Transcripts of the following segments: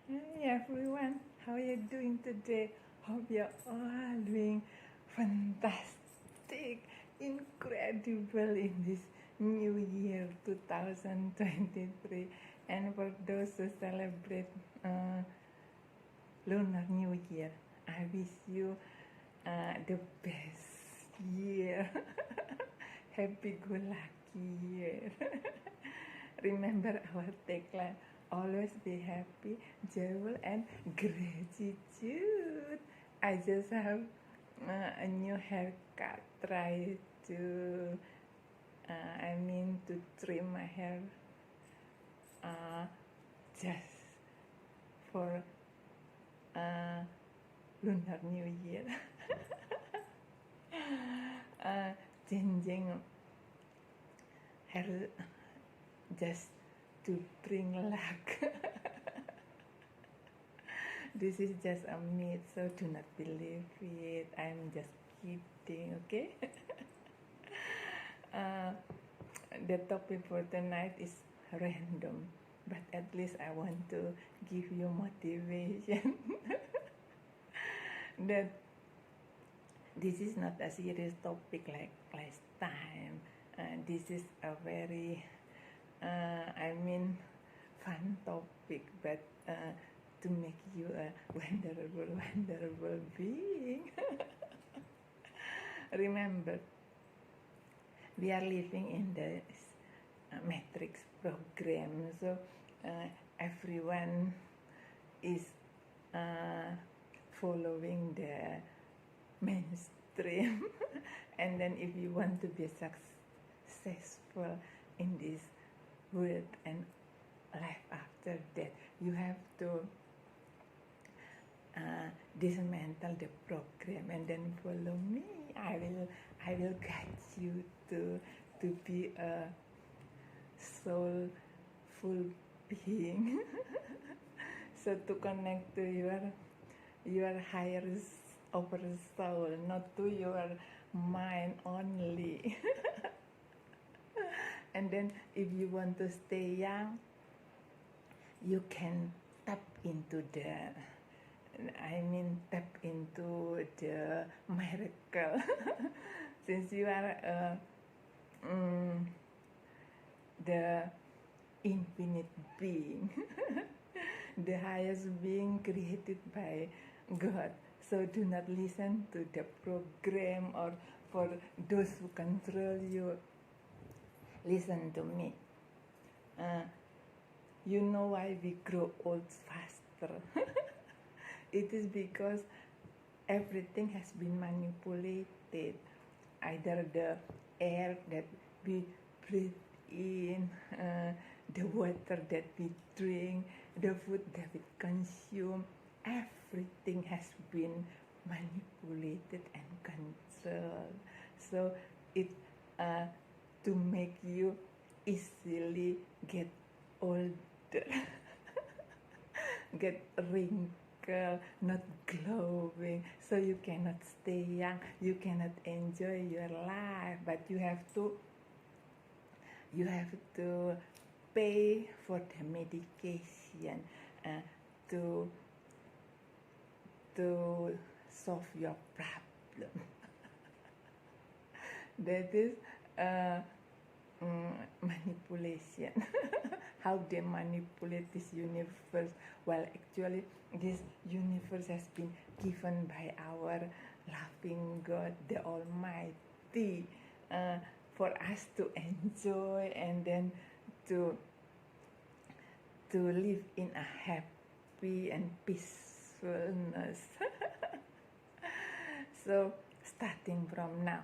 Hey everyone, how are you doing today? Hope you're all doing fantastic, incredible in this new year 2023. And for those who celebrate uh, Lunar New Year, I wish you the best year. Happy go lucky year. Remember our tagline, always be happy, joyful, and gratitude. I just have a new haircut. Try to, to trim my hair uh, just for uh, Lunar New Year. uh, Changing hair just to bring luck. This is just a myth, so do not believe it. I'm just kidding, okay? uh, the topic for tonight is random, but at least I want to give you motivation that this is not a serious topic like last time. This is a very fun topic, but to make you a wonderful being. Remember, we are living in the matrix program, so everyone is following the mainstream. And then if you want to be successful in this world and life after that, you have to dismantle the program and then follow me. I will guide you to be a soulful being. So to connect to your higher over soul, not to your mind only. And then if you want to stay young, you can tap into the miracle. Since you are the infinite being, the highest being created by God. So do not listen to the program or for those who control you. Listen to me. You know why we grow old faster? It is because everything has been manipulated. Either the air that we breathe in, the water that we drink, the food that we consume, everything has been manipulated and controlled. So it to make you easily get older, get wrinkled, not glowing, so you cannot stay young, you cannot enjoy your life, but you have to pay for the medication to solve your problem. That is manipulation. How they manipulate this universe, while actually this universe has been given by our loving God, the Almighty, for us to enjoy and then to live in a happy and peacefulness. So starting from now,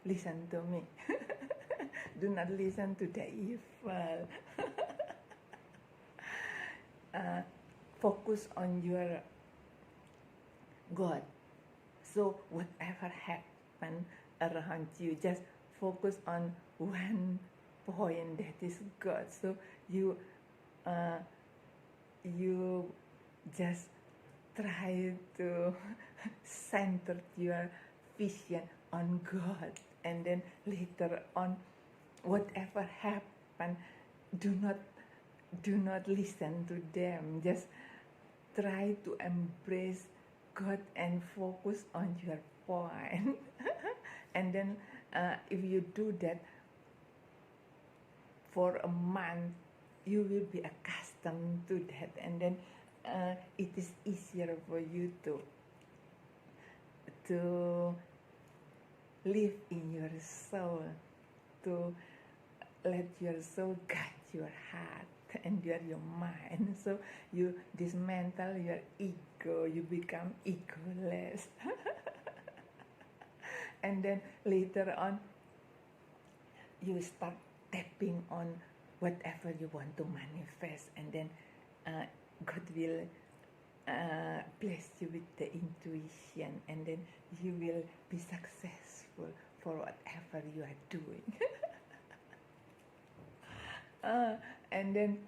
listen to me. Do not listen to the evil. Focus on your God. So whatever happen around you, just focus on one point, that is God. So you just try to center your vision on God, and then later on, whatever happen, do not listen to them. Just try to embrace God and focus on your point. And then if you do that for a month, you will be accustomed to that, and then it is easier for you to live in your soul, to let your soul guide your heart and your mind. So you dismantle your ego, you become egoless. And then later on, you start tapping on whatever you want to manifest, and then God will bless you with the intuition, and then you will be successful for whatever you are doing. And then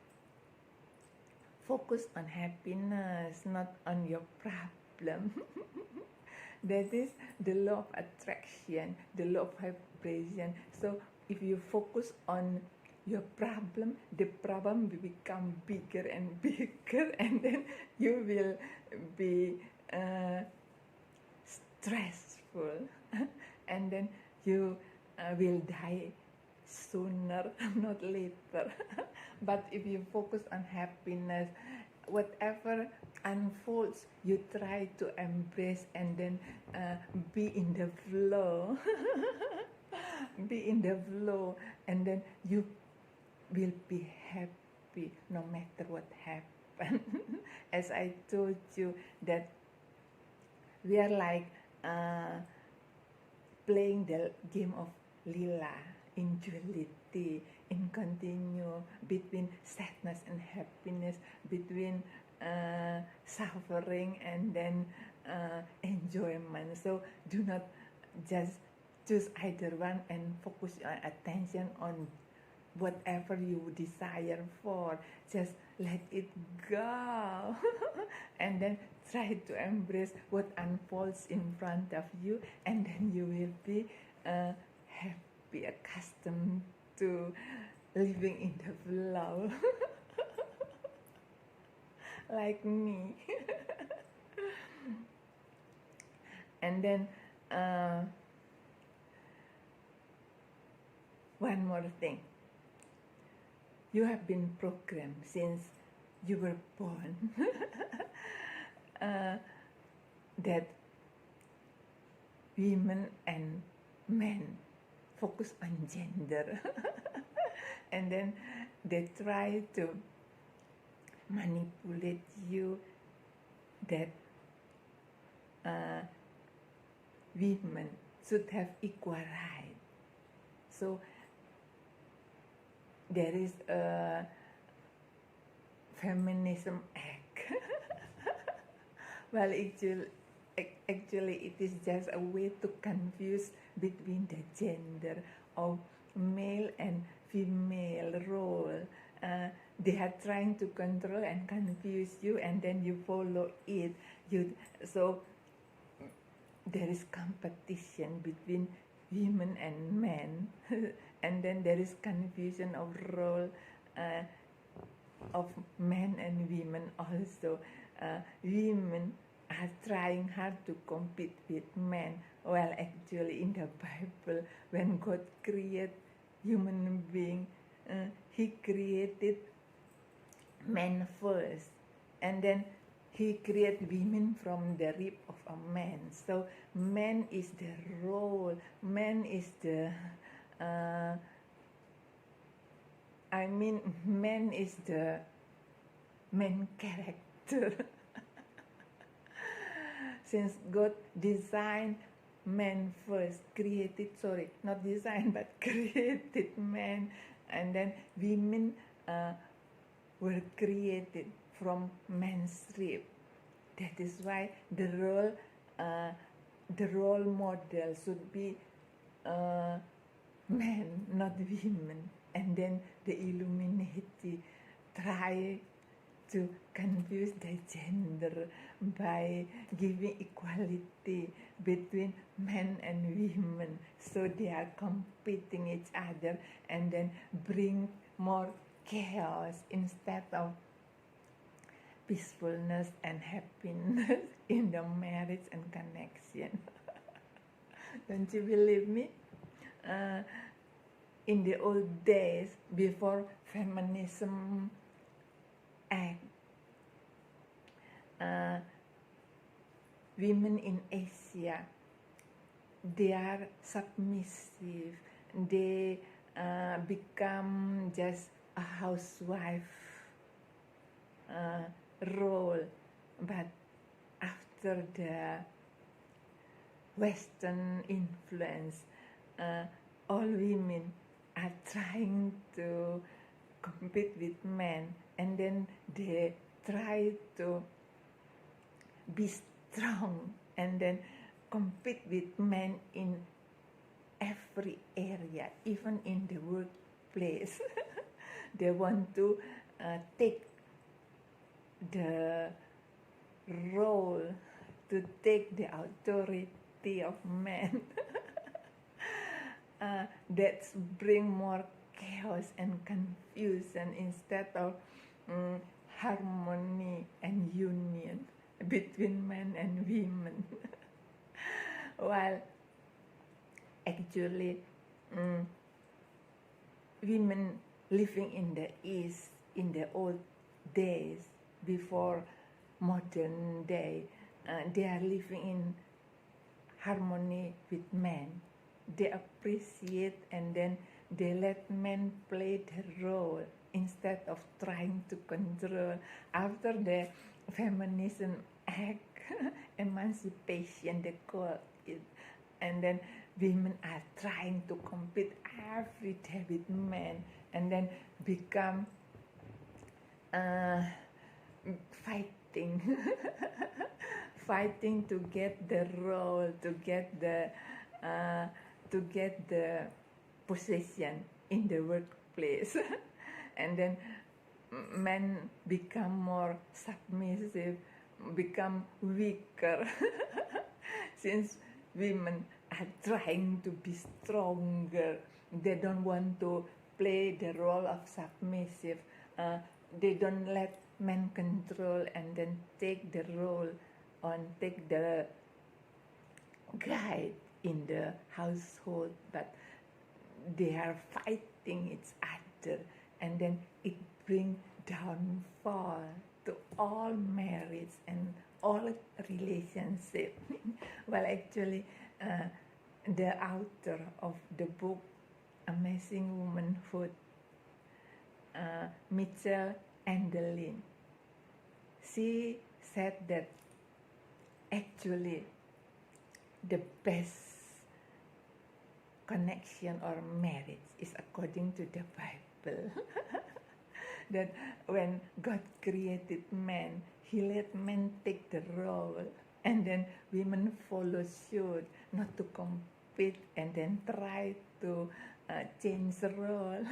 focus on happiness, not on your problem. That is the law of attraction, the law of vibration. So if you focus on your problem, the problem will become bigger and bigger, and then you will be stressful, and then you will die sooner, not later. But if you focus on happiness, whatever unfolds, you try to embrace, and then be in the flow. Be in the flow, and then you will be happy no matter what happens. As I told you, that we are like playing the game of lila, in duality, in continue between sadness and happiness, between suffering and then enjoyment. So do not just choose either one and focus your attention on whatever you desire for. Just let it go. And then try to embrace what unfolds in front of you, and then you will be happy, accustomed to living in the flow. Like me. And then one more thing. You have been programmed since you were born that women and men focus on gender. And then they try to manipulate you that women should have equal rights. So there is a feminism act. Well, actually it is just a way to confuse between the gender of male and female role. They are trying to control and confuse you, and then you follow it. So there is competition between women and men, and then there is confusion of role of men and women also. Women are trying hard to compete with men. Well, actually in the Bible, when God created human being, He created men first, and then He created women from the rib of a man. So man is the role, man is the man is the main character. Since God designed man first, not designed, but created man, and then women were created from man's rib. That is why the role model should be men, not women. And then the Illuminati try to confuse the gender by giving equality between men and women. So they are competing each other, and then bring more chaos instead of peacefulness and happiness in the marriage and connection. Don't you believe me? Uh, in the old days, before feminism act, women in Asia, they are submissive. They become just a housewife role. But after the Western influence, all women are trying to compete with men, and then they try to be strong and then compete with men in every area, even in the workplace. They want to take the role, to take the authority of men. That's bring more chaos and confusion instead of harmony and union between men and women. While actually women living in the East in the old days before modern day, they are living in harmony with men. They appreciate and then they let men play their role instead of trying to control. After the feminism act, emancipation they call it, and then women are trying to compete every day with men and then become fighting fighting to get the role, to get the position in the workplace. And then men become more submissive, become weaker since women are trying to be stronger. They don't want to play the role of submissive. They don't let men control and then take the role on, take the guide in the household, but they are fighting each other, and then it brings downfall to all marriage and all relationship. Well, actually, the author of the book Amazing Womanhood, Michelle Endelin, she said that actually the best connection or marriage is according to the Bible. That when God created man, He let men take the role, and then women follow suit, not to compete and then try to change the role.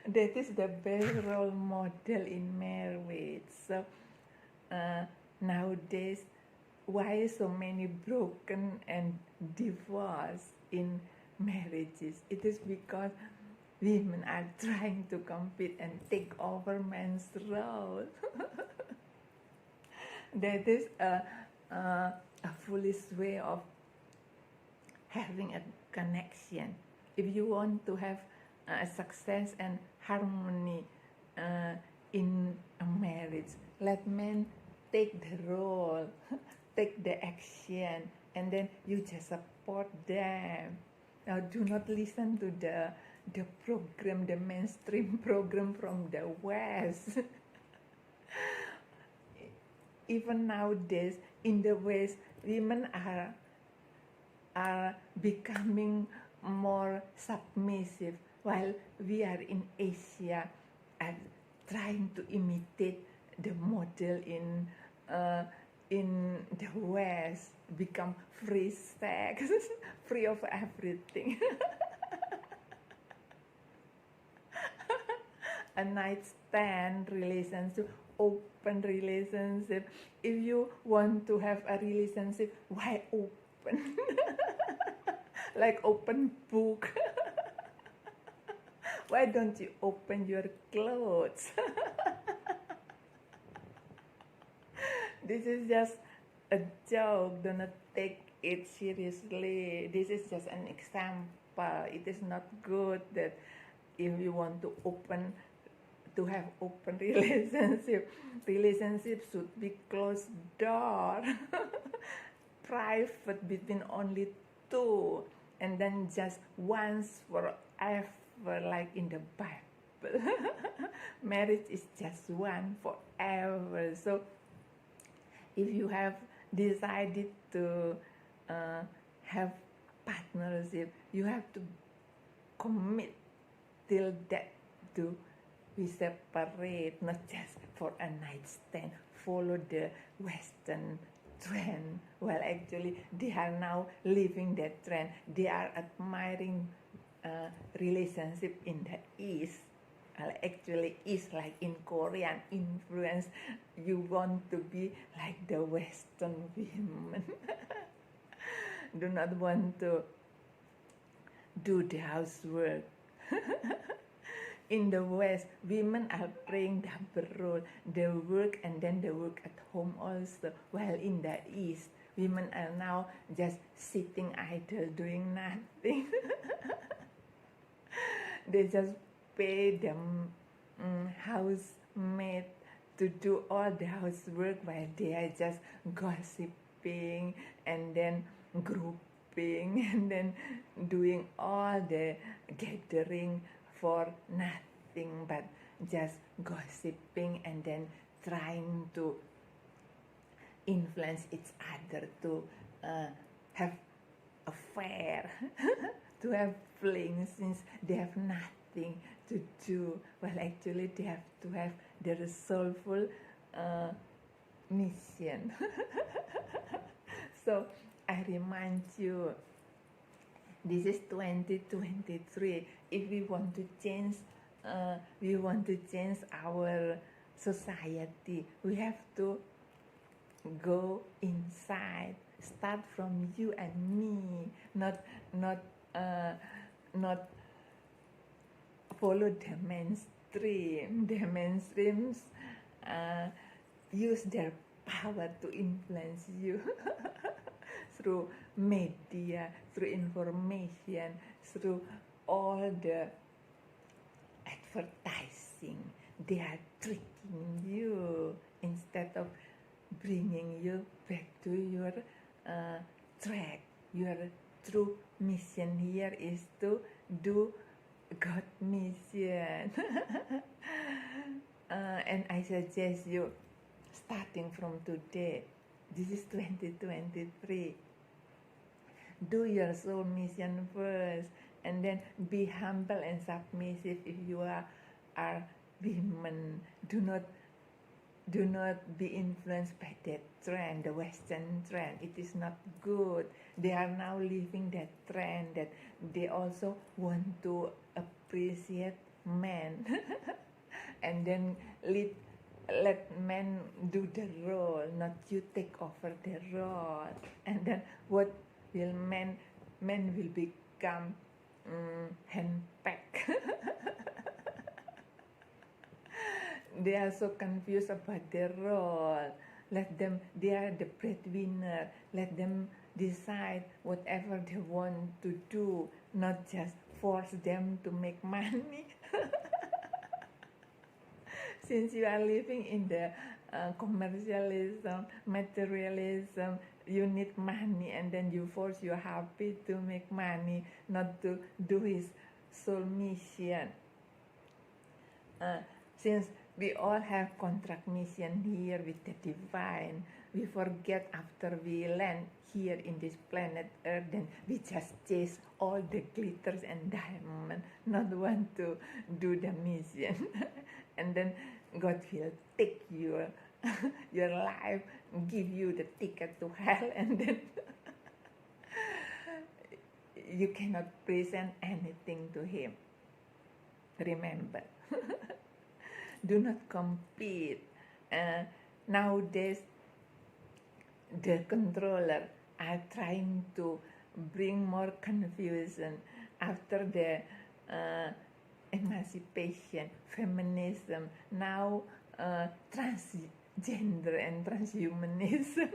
That is the best role model in marriage. So nowadays, why so many broken and divorce in marriages? It is because women are trying to compete and take over men's role. That is a foolish way of having a connection. If you want to have success and harmony in a marriage, let men take the role, take the action, and then you just support them. Now, do not listen to the program, the mainstream program from the West. Even nowadays, in the West, women are becoming more submissive, while we are in Asia are trying to imitate the model in the West, become free sex, free of everything. A nightstand relationship, open relationship. If you want to have a relationship, why open? Like open book. Why don't you open your clothes? This is just a joke. Do not take it seriously. This is just an example. It is not good that if you want to have open relationship should be closed door, private between only two, and then just once forever, like in the Bible. Marriage is just one forever. So if you have decided to have partnership, you have to commit till that to we separate, not just for a night stand, follow the Western trend. Well, actually, they are now living that trend. They are admiring relationship in the East. Well, actually, East, like in Korean influence, you want to be like the Western women. Do not want to do the housework. In the West, women are playing double role. They work and then they work at home also. While in the East, women are now just sitting idle, doing nothing. They just pay them housemaid to do all the housework while they are just gossiping and then grouping and then doing all the gathering for nothing but just gossiping and then trying to influence each other to have affair, to have flings, since they have nothing to do. Well, actually, they have to have their soulful mission. So I remind you, this is 2023. If we want to change, our society, we have to go inside. Start from you and me, not follow the mainstream. The mainstreams use their power to influence you through media, through information, through all the advertising. They are tricking you instead of bringing you back to your track. Your true mission here is to do God mission. And I suggest you, starting from today, this is 2023, do your soul mission first, and then be humble and submissive. If you are women, do not be influenced by that trend, the Western trend. It is not good. They are now living that trend, that they also want to appreciate men and then let men do the role, not you take over the role. And then what will men will become handpack. They are so confused about their role. Let them, they are the breadwinner. Let them decide whatever they want to do, not just force them to make money. Since you are living in the commercialism, materialism, you need money, and then you force your hubby to make money, not to do his soul mission. Since we all have contract mission here with the divine, we forget after we land here in this planet Earth, then we just chase all the glitters and diamonds, not want to do the mission. And then God will take your life, give you the ticket to hell, and then you cannot present anything to Him. Remember, do not compete. Nowadays, the controller are trying to bring more confusion after the emancipation, feminism, now transgender and transhumanism.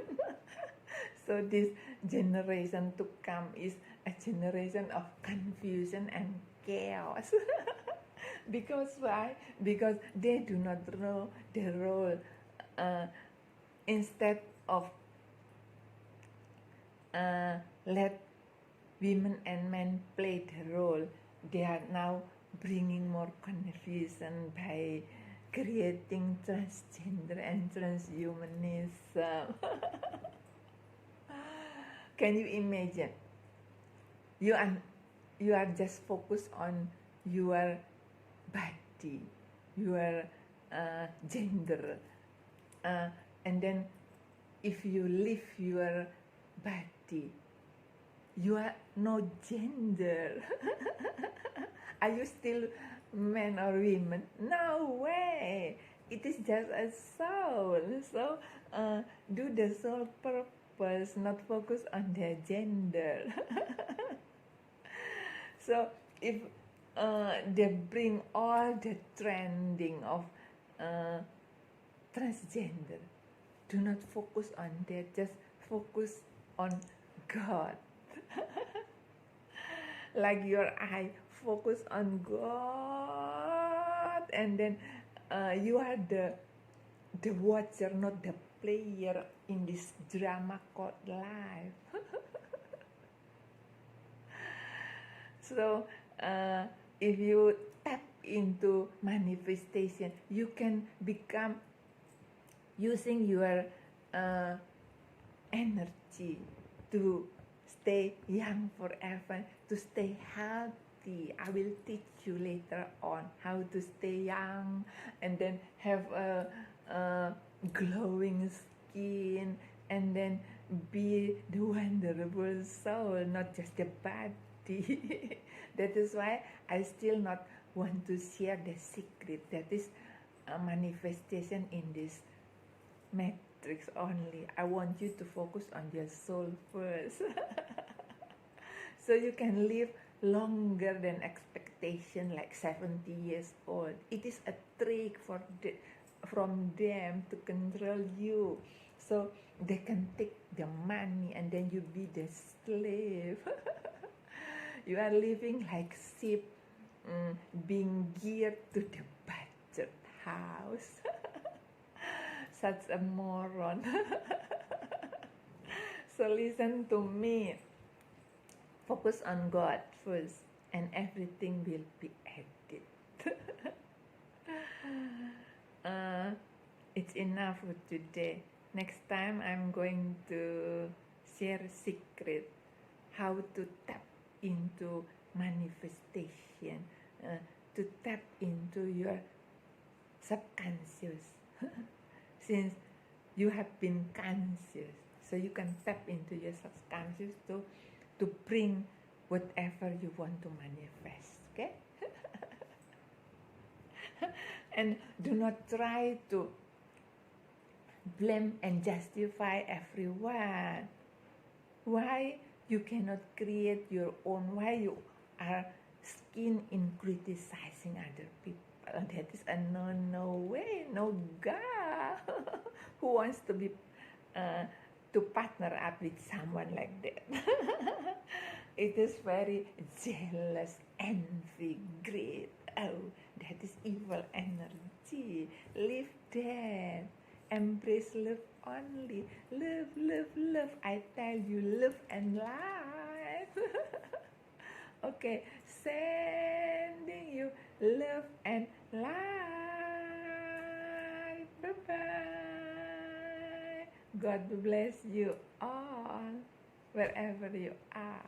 So this generation to come is a generation of confusion and chaos. Because why? Because they do not know the role. Instead of let women and men play the role, they are now bringing more confusion by creating transgender and transhumanism. Can you imagine? You are just focused on your body, your gender, and then if you leave your body, you are no gender. Are you still man or women? No way. It is just a soul. So do the soul purpose, not focus on their gender. So if they bring all the trending of transgender, do not focus on that, just focus on God. Like your eye, focus on God, and then you are the watcher, not the player in this drama called life. So if you tap into manifestation, you can become using your energy to stay young forever, to stay healthy. I will teach you later on how to stay young and then have a glowing skin and then be the wonderful soul, not just the body. That is why I still not want to share the secret. That is a manifestation in this matrix only. I want you to focus on your soul first. So you can live longer than expectation, like 70 years old. It is a trick from them to control you. So they can take the money and then you be the slave. You are living like sheep, being geared to the budget house. Such a moron. So listen to me. Focus on God first, and everything will be added. It's enough for today. Next time I'm going to share secret how to tap into manifestation, to tap into your subconscious. Since you have been conscious, so you can tap into your subconscious to bring whatever you want to manifest. Okay. And do not try to blame and justify everyone. Why you cannot create your own? Why you are skilled in criticizing other people? That is a no way, no God. Who wants to be to partner up with someone like that? It is very jealous, envy, greed. Oh, that is evil energy. Leave that. Embrace love only. Love, love, love. I tell you, love and life. Okay, sending you love and life. Bye-bye. God bless you all, wherever you are.